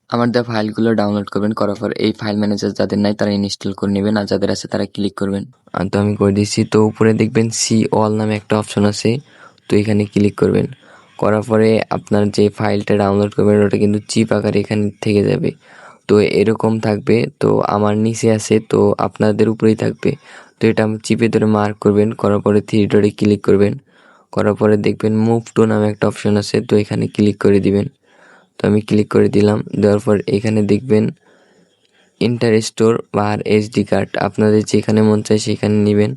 আমার দেওয়া ফাইলগুলো ডাউনলোড করবেন, করার পর এই ফাইল ম্যানেজার যাদের নাই তারা ইনস্টল করে নেবেন, আর যাদের আছে তারা ক্লিক করবেন। তো আমি করে দিচ্ছি। তো উপরে দেখবেন সি অল নামে একটা অপশন আছে, তো এখানে ক্লিক করবেন। করার পরে আপনার যে ফাইলটা ডাউনলোড করবেন ওটা কিন্তু চিপ আকারে এখানে থেকে যাবে। তো এরকম থাকবে, তো আমার নিচে আছে, তো আপনাদের উপরেই থাকবে। তো এটা চিপে ধরে মার্ক করবেন, করার পরে থ্রি ডটে ক্লিক করবেন। করার পরে দেখবেন মুভ টু নামে একটা অপশন আছে, তো এখানে ক্লিক করে দিবেন। তো আমি ক্লিক করে দিলাম। দেওয়ার পর এখানে দেখবেন ইন্টার স্টোর বা এসডি কার্ড আপনাদের যেখানে মন চায় সেখানে নেবেন।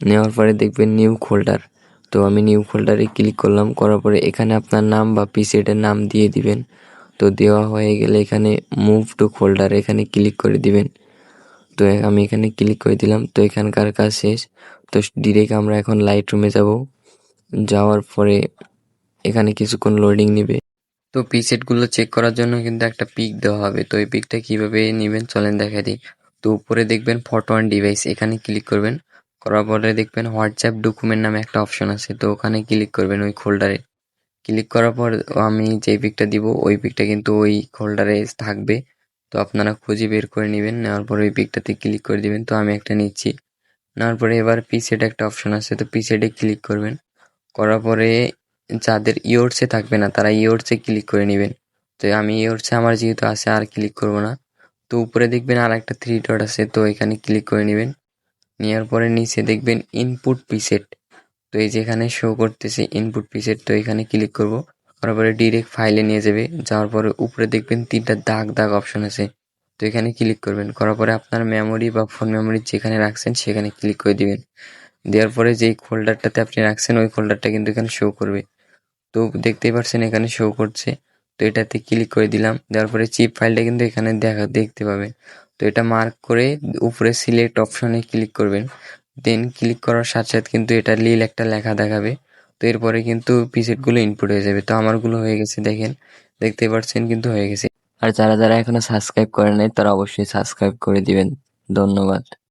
নেওয়ার পরে দেখবেন নিউ ফোল্ডার, তো আমি নিউ ফোল্ডারে ক্লিক করলাম। করার পরে এখানে আপনার নাম বা পিসিটার নাম দিয়ে দিবেন। তো দেওয়া হয়ে গেলে এখানে মুভ টু ফোল্ডার এখানে ক্লিক করে দিবেন। তো আমি এখানে ক্লিক করে দিলাম। তো এখানকার কাজ শেষ। তো ডিরেক্ট আমরা এখন লাইট রুমে যাব। যাওয়ার পরে এখানে কিছুক্ষণ লোডিং নেবে। তো প্রিসেটগুলো চেক করার জন্য কিন্তু একটা পিক দেওয়া হবে। তো এই পিকটা কিভাবে নেবেন চলেন দেখা দিই। তো উপরে দেখবেন ফটো অ্যান্ড ডিভাইস এখানে ক্লিক করবেন। করার পরে দেখবেন হোয়াটসঅ্যাপ ডকুমেন্ট নামে একটা অপশন আছে, তো ওখানে ক্লিক করবেন ওই ফোল্ডারে। ক্লিক করার পর আমি যেই পিকটা দিব ওই পিকটা কিন্তু ওই ফোল্ডারে থাকবে। তো আপনারা খুঁজে বের করে নেবেন। নেওয়ার পরে ওই পিকটাতে ক্লিক করে দিবেন। তো আমি একটা নিচ্ছি। নেওয়ার পরে এবার প্রিসেট একটা অপশন আছে, তো প্রিসেটে ক্লিক করবেন। করার পরে যাদের ইয়োরসে থাকবে না তারা ইয়োরসে ক্লিক করে নেবেন। তো আমি ইয়োরসে আমার যেহেতু আছে আর ক্লিক করব না। তো উপরে দেখবেন আর একটা থ্রি ডট আছে, তো এখানে ক্লিক করে নেবেন। নেওয়ার পরে নিচে দেখবেন ইনপুট প্রিসেট, তো এই যেখানে শো করতেছে ইনপুট প্রিসেট, তো এখানে ক্লিক করব। করার পরে ডিরেক্ট ফাইলে নিয়ে যাবে। যাওয়ার পরে উপরে দেখবেন তিনটা দাগ দাগ অপশন আছে, তো এখানে ক্লিক করবেন। করার পরে আপনার মেমোরি বা ফোন মেমোরি যেখানে রাখছেন সেখানে ক্লিক করে দিবেন। দেওয়ার পরে যেই ফোল্ডারটাতে আপনি রাখছেন ওই ফোল্ডারটা কিন্তু এখানে শো করবে। তো দেখতেই পাচ্ছেন এখানে শো করছে। তো এটাতে ক্লিক করে দিলাম। দেওয়ার পরে চিপ ফাইলটা কিন্তু এখানে দেখতে পাবেন। তো এটা মার্ক করে উপরে সিলেক্ট অপশনে ক্লিক করবেন। দেন ক্লিক করার সাথে সাথে কিন্তু এটা লিল একটা লেখা দেখাবে। তো এরপরে কিন্তু প্রিসেটগুলো ইনপুট হয়ে যাবে। তো আমারগুলো হয়ে গেছে, দেখেন দেখতে পাচ্ছেন কিন্তু হয়ে গেছে। আর যারা যারা এখনো সাবস্ক্রাইব করে নাই তারা অবশ্যই সাবস্ক্রাইব করে দিবেন। ধন্যবাদ।